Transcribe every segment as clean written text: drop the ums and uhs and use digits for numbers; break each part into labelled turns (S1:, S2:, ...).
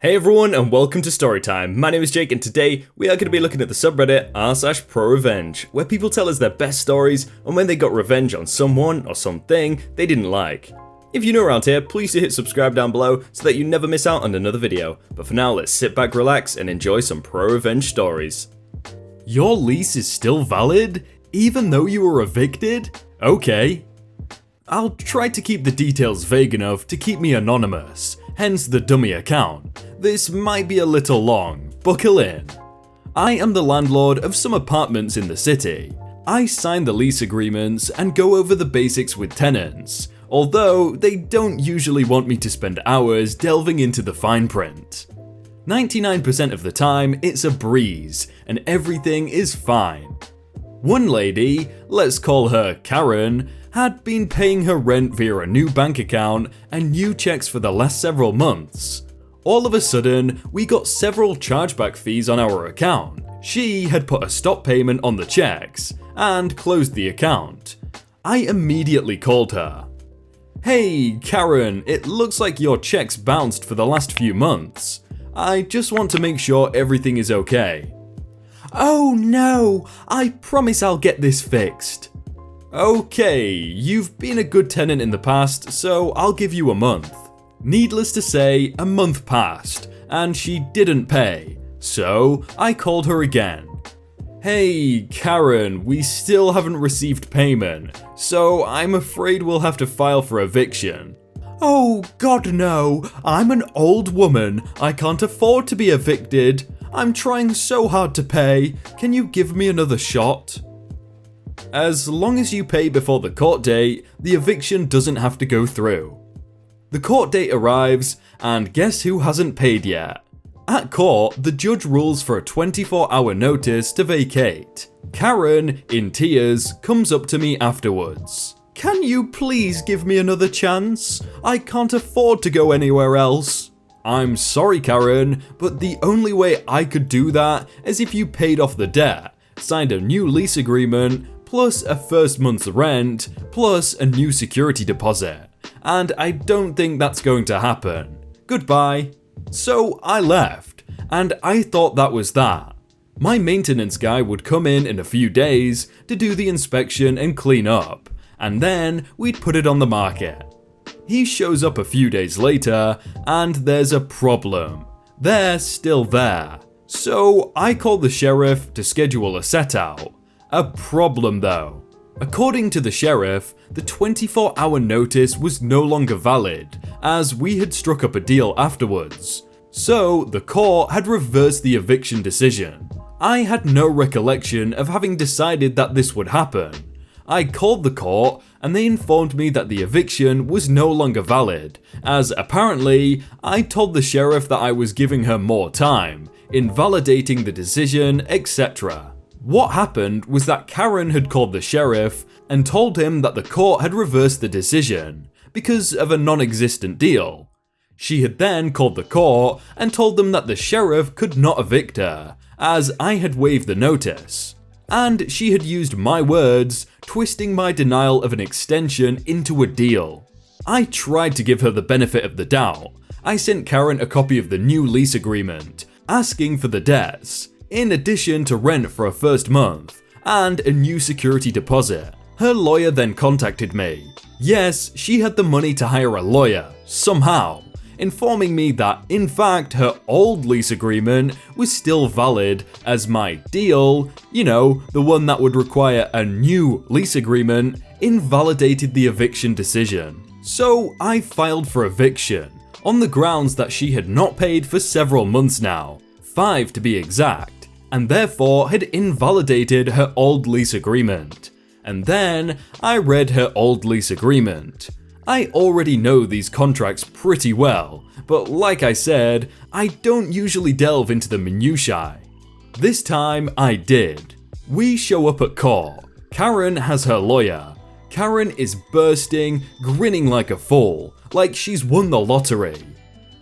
S1: Hey everyone and welcome to Storytime. My name is Jake and today we are going to be looking at the subreddit r/prorevenge, where people tell us their best stories on when they got revenge on someone or something they didn't like. If you're new around here, please do hit subscribe down below so that you never miss out on another video. But for now, let's sit back, relax and enjoy some pro-revenge stories. Your lease is still valid, even though you were evicted? Okay. I'll try to keep the details vague enough to keep me anonymous, hence the dummy account. This might be a little long, buckle in. I am the landlord of some apartments in the city. I sign the lease agreements and go over the basics with tenants, although they don't usually want me to spend hours delving into the fine print. 99% of the time it's a breeze and everything is fine. One lady, let's call her Karen, had been paying her rent via a new bank account and new checks for the last several months. All of a sudden, we got several chargeback fees on our account. She had put a stop payment on the checks and closed the account. I immediately called her. Hey Karen, it looks like your checks bounced for the last few months. I just want to make sure everything is okay. Oh no, I promise I'll get this fixed. Okay, you've been a good tenant in the past, so I'll give you a month. Needless to say, a month passed, and she didn't pay, so I called her again. Hey Karen, we still haven't received payment, so I'm afraid we'll have to file for eviction. Oh god no, I'm an old woman, I can't afford to be evicted. I'm trying so hard to pay, can you give me another shot? As long as you pay before the court date, the eviction doesn't have to go through. The court date arrives, and guess who hasn't paid yet? At court, the judge rules for a 24-hour notice to vacate. Karen, in tears, comes up to me afterwards. Can you please give me another chance? I can't afford to go anywhere else. I'm sorry Karen, but the only way I could do that is if you paid off the debt, signed a new lease agreement, plus a first month's rent, plus a new security deposit. And I don't think that's going to happen. Goodbye. So I left, and I thought that was that. My maintenance guy would come in a few days to do the inspection and clean up, and then we'd put it on the market. He shows up a few days later, and there's a problem. They're still there. So I called the sheriff to schedule a set out. A problem though. According to the sheriff, the 24-hour notice was no longer valid, as we had struck up a deal afterwards. So the court had reversed the eviction decision. I had no recollection of having decided that this would happen. I called the court and they informed me that the eviction was no longer valid, as apparently I told the sheriff that I was giving her more time, invalidating the decision, etc. What happened was that Karen had called the sheriff and told him that the court had reversed the decision because of a non-existent deal. She had then called the court and told them that the sheriff could not evict her, as I had waived the notice. And she had used my words, twisting my denial of an extension into a deal. I tried to give her the benefit of the doubt. I sent Karen a copy of the new lease agreement, asking for the debts, in addition to rent for a first month, and a new security deposit. Her lawyer then contacted me. Yes, she had the money to hire a lawyer, somehow, informing me that in fact her old lease agreement was still valid as my deal, the one that would require a new lease agreement, invalidated the eviction decision. So I filed for eviction, on the grounds that she had not paid for several months now, 5 to be exact, and therefore had invalidated her old lease agreement. And then I read her old lease agreement. I already know these contracts pretty well, but like I said, I don't usually delve into the minutiae. This time I did. We show up at court. Karen has her lawyer. Karen is bursting, grinning like a fool, like she's won the lottery.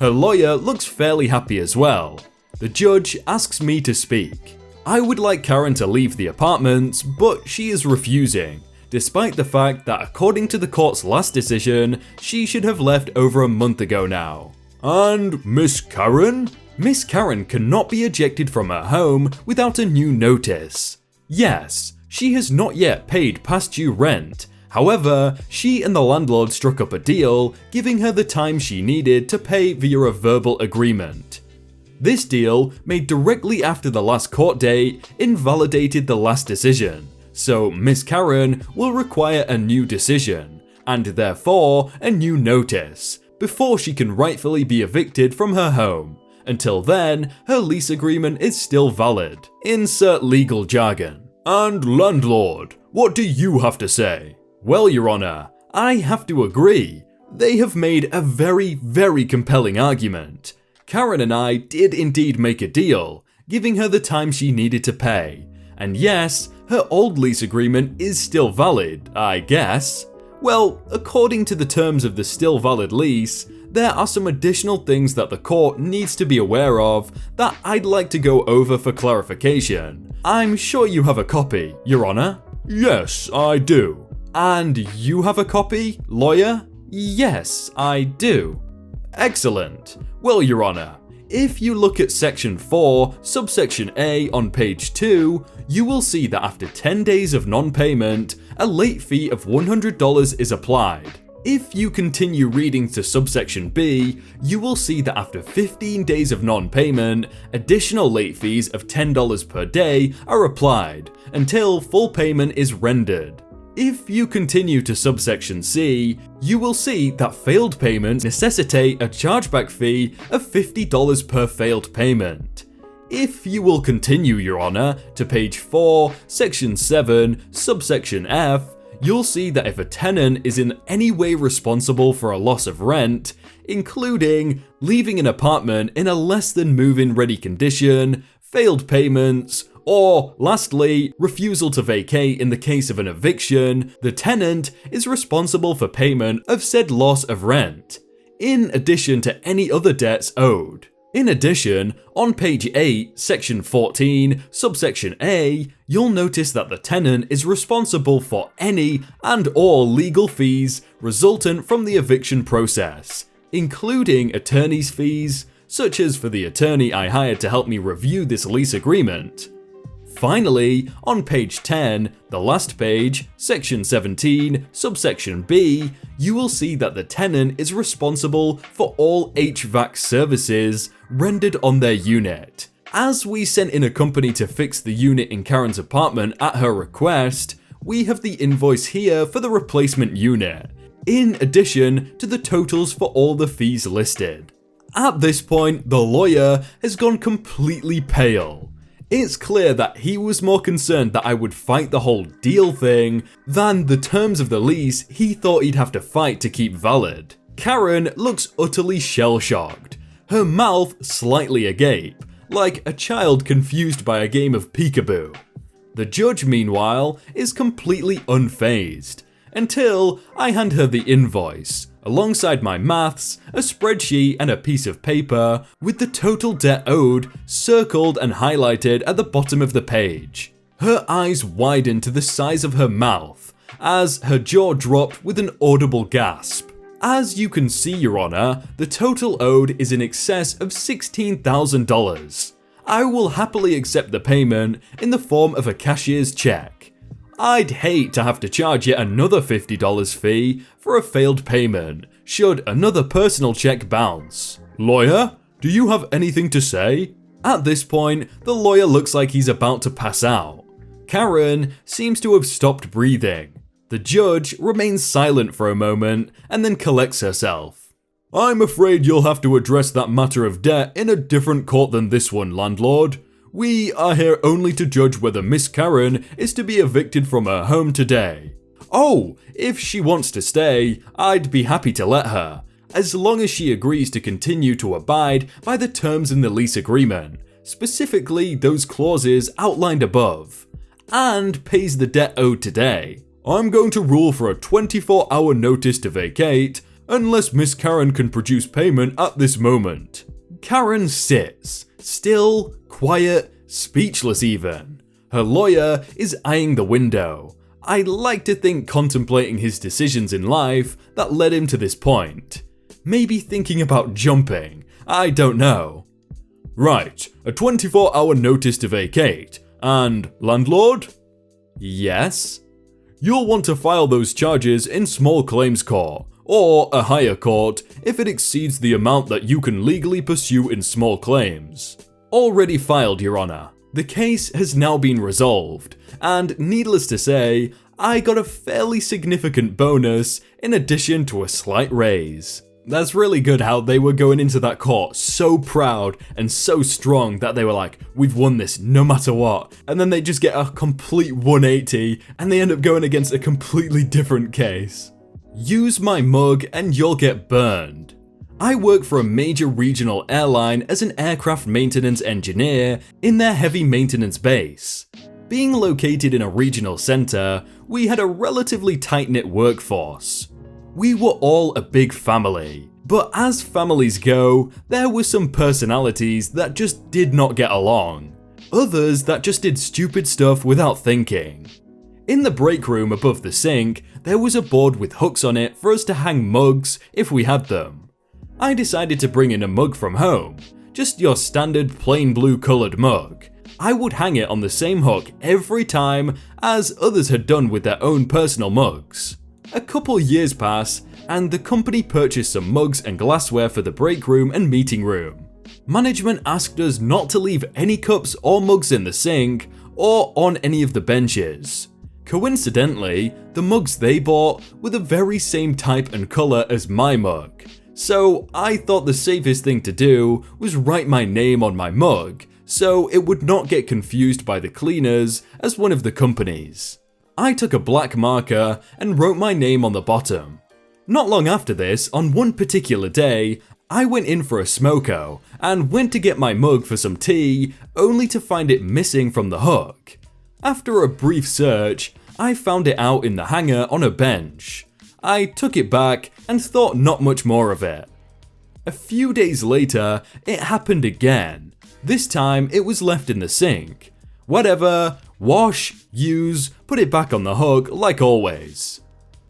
S1: Her lawyer looks fairly happy as well. The judge asks me to speak. I would like Karen to leave the apartment, but she is refusing, despite the fact that according to the court's last decision, she should have left over a month ago now. And Miss Karen? Miss Karen cannot be ejected from her home without a new notice. Yes, she has not yet paid past due rent. However, she and the landlord struck up a deal, giving her the time she needed to pay via a verbal agreement. This deal, made directly after the last court date, invalidated the last decision, so Miss Karen will require a new decision, and therefore a new notice, before she can rightfully be evicted from her home. Until then, her lease agreement is still valid. Insert legal jargon. And landlord, what do you have to say? Well, Your Honor, I have to agree. They have made a very, very compelling argument. Karen and I did indeed make a deal, giving her the time she needed to pay. And yes, her old lease agreement is still valid, I guess. Well, according to the terms of the still valid lease, there are some additional things that the court needs to be aware of that I'd like to go over for clarification. I'm sure you have a copy, Your Honor. Yes, I do. And you have a copy, lawyer? Yes, I do. Excellent. Well, Your Honor, if you look at section 4, subsection A on page 2, you will see that after 10 days of non-payment, a late fee of $100 is applied. If you continue reading to subsection B, you will see that after 15 days of non-payment, additional late fees of $10 per day are applied until full payment is rendered. If you continue to subsection C, you will see that failed payments necessitate a chargeback fee of $50 per failed payment. If you will continue, Your Honor, to page 4, section 7, subsection F, you'll see that if a tenant is in any way responsible for a loss of rent, including leaving an apartment in a less than move-in ready condition, failed payments, or lastly, refusal to vacate in the case of an eviction, the tenant is responsible for payment of said loss of rent, in addition to any other debts owed. In addition, on page 8, section 14, subsection A, you'll notice that the tenant is responsible for any and all legal fees resultant from the eviction process, including attorney's fees, such as for the attorney I hired to help me review this lease agreement. Finally, on page 10, the last page, section 17, subsection B, you will see that the tenant is responsible for all HVAC services rendered on their unit. As we sent in a company to fix the unit in Karen's apartment at her request, we have the invoice here for the replacement unit, in addition to the totals for all the fees listed. At this point, the lawyer has gone completely pale. It's clear that he was more concerned that I would fight the whole deal thing than the terms of the lease he thought he'd have to fight to keep valid. Karen looks utterly shell-shocked, her mouth slightly agape, like a child confused by a game of peekaboo. The judge, meanwhile, is completely unfazed, until I hand her the invoice, alongside my maths, a spreadsheet and a piece of paper with the total debt owed circled and highlighted at the bottom of the page. Her eyes widen to the size of her mouth as her jaw dropped with an audible gasp. As you can see, Your Honor, the total owed is in excess of $16,000. I will happily accept the payment in the form of a cashier's check. I'd hate to have to charge yet another $50 fee for a failed payment, should another personal check bounce. Lawyer, do you have anything to say? At this point, the lawyer looks like he's about to pass out. Karen seems to have stopped breathing. The judge remains silent for a moment and then collects herself. I'm afraid you'll have to address that matter of debt in a different court than this one, landlord. We are here only to judge whether Miss Karen is to be evicted from her home today. Oh, if she wants to stay, I'd be happy to let her, as long as she agrees to continue to abide by the terms in the lease agreement, specifically those clauses outlined above, and pays the debt owed today. I'm going to rule for a 24-hour notice to vacate, unless Miss Karen can produce payment at this moment. Karen sits, still, quiet, speechless even. Her lawyer is eyeing the window. I like to think contemplating his decisions in life that led him to this point. Maybe thinking about jumping, I don't know. Right, a 24-hour notice to vacate. And landlord? Yes? You'll want to file those charges in small claims court, or a higher court if it exceeds the amount that you can legally pursue in small claims. Already filed, Your Honor. The case has now been resolved, and needless to say, I got a fairly significant bonus in addition to a slight raise. That's really good how they were going into that court so proud and so strong that they were like, we've won this no matter what. And then they just get a complete 180 and they end up going against a completely different case. Use my mug and you'll get burned. I work for a major regional airline as an aircraft maintenance engineer in their heavy maintenance base. Being located in a regional center, we had a relatively tight-knit workforce. We were all a big family, but as families go, there were some personalities that just did not get along. Others that just did stupid stuff without thinking. In the break room above the sink, there was a board with hooks on it for us to hang mugs if we had them. I decided to bring in a mug from home, just your standard plain blue coloured mug. I would hang it on the same hook every time as others had done with their own personal mugs. A couple years pass, and the company purchased some mugs and glassware for the break room and meeting room. Management asked us not to leave any cups or mugs in the sink or on any of the benches. Coincidentally, the mugs they bought were the very same type and colour as my mug, so I thought the safest thing to do was write my name on my mug so it would not get confused by the cleaners as one of the companies. I took a black marker and wrote my name on the bottom. Not long after this, on one particular day, I went in for a smoko and went to get my mug for some tea, only to find it missing from the hook. After a brief search, I found it out in the hanger on a bench. I took it back and thought not much more of it. A few days later, it happened again. This time, it was left in the sink. Whatever, wash, use, put it back on the hook like always.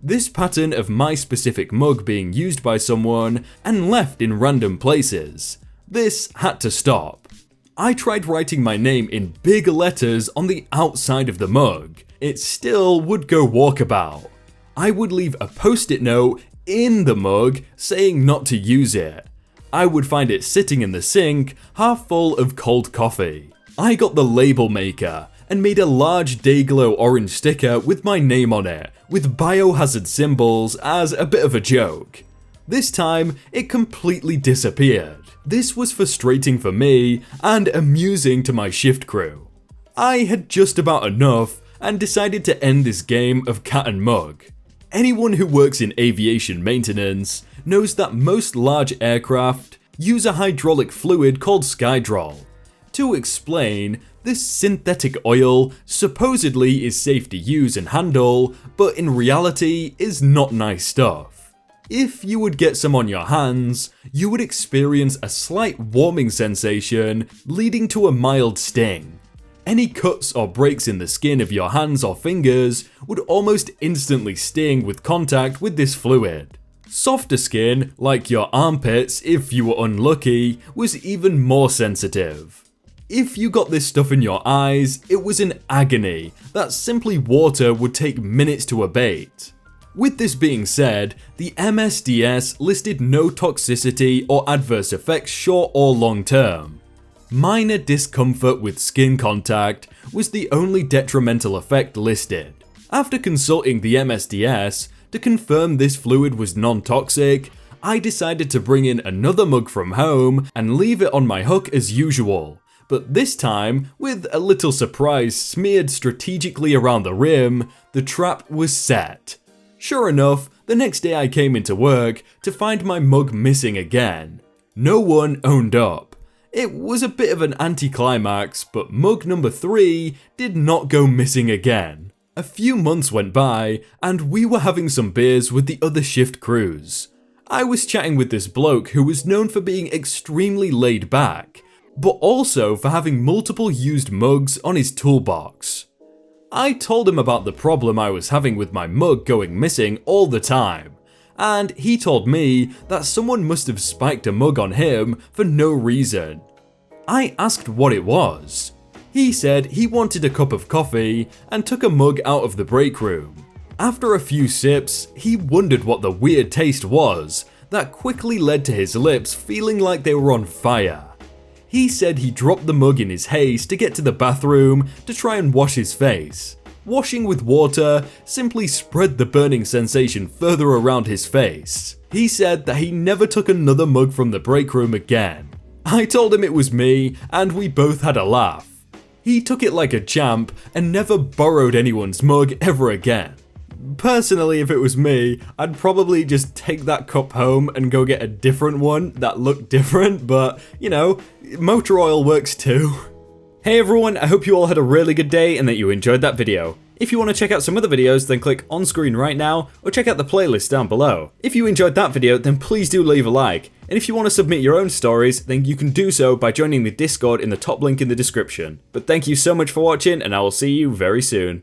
S1: This pattern of my specific mug being used by someone and left in random places, this had to stop. I tried writing my name in big letters on the outside of the mug. It still would go walkabout. I would leave a post-it note in the mug saying not to use it. I would find it sitting in the sink, half full of cold coffee. I got the label maker and made a large Dayglow orange sticker with my name on it, with biohazard symbols as a bit of a joke. This time, it completely disappeared. This was frustrating for me and amusing to my shift crew. I had just about enough and decided to end this game of cat and mug. Anyone who works in aviation maintenance knows that most large aircraft use a hydraulic fluid called Skydrol. To explain, this synthetic oil supposedly is safe to use and handle, but in reality is not nice stuff. If you would get some on your hands, you would experience a slight warming sensation leading to a mild sting. Any cuts or breaks in the skin of your hands or fingers would almost instantly sting with contact with this fluid. Softer skin, like your armpits if you were unlucky, was even more sensitive. If you got this stuff in your eyes, it was an agony that simply water would take minutes to abate. With this being said, the MSDS listed no toxicity or adverse effects short or long term. Minor discomfort with skin contact was the only detrimental effect listed. After consulting the MSDS to confirm this fluid was non-toxic, I decided to bring in another mug from home and leave it on my hook as usual, but this time, with a little surprise smeared strategically around the rim, the trap was set. Sure enough, the next day I came into work to find my mug missing again. No one owned up. It was a bit of an anticlimax, but mug number 3 did not go missing again. A few months went by, and we were having some beers with the other shift crews. I was chatting with this bloke who was known for being extremely laid back, but also for having multiple used mugs on his toolbox. I told him about the problem I was having with my mug going missing all the time, and he told me that someone must have spiked a mug on him for no reason. I asked what it was. He said he wanted a cup of coffee and took a mug out of the break room. After a few sips, he wondered what the weird taste was that quickly led to his lips feeling like they were on fire. He said he dropped the mug in his haste to get to the bathroom to try and wash his face. Washing with water simply spread the burning sensation further around his face. He said that he never took another mug from the break room again. I told him it was me, and we both had a laugh. He took it like a champ and never borrowed anyone's mug ever again. Personally, if it was me, I'd probably just take that cup home and go get a different one that looked different, but, you know, motor oil works too. Hey everyone, I hope you all had a really good day and that you enjoyed that video. If you want to check out some other videos, then click on screen right now, or check out the playlist down below. If you enjoyed that video, then please do leave a like. And if you want to submit your own stories, then you can do so by joining the Discord in the top link in the description. But thank you so much for watching, and I will see you very soon.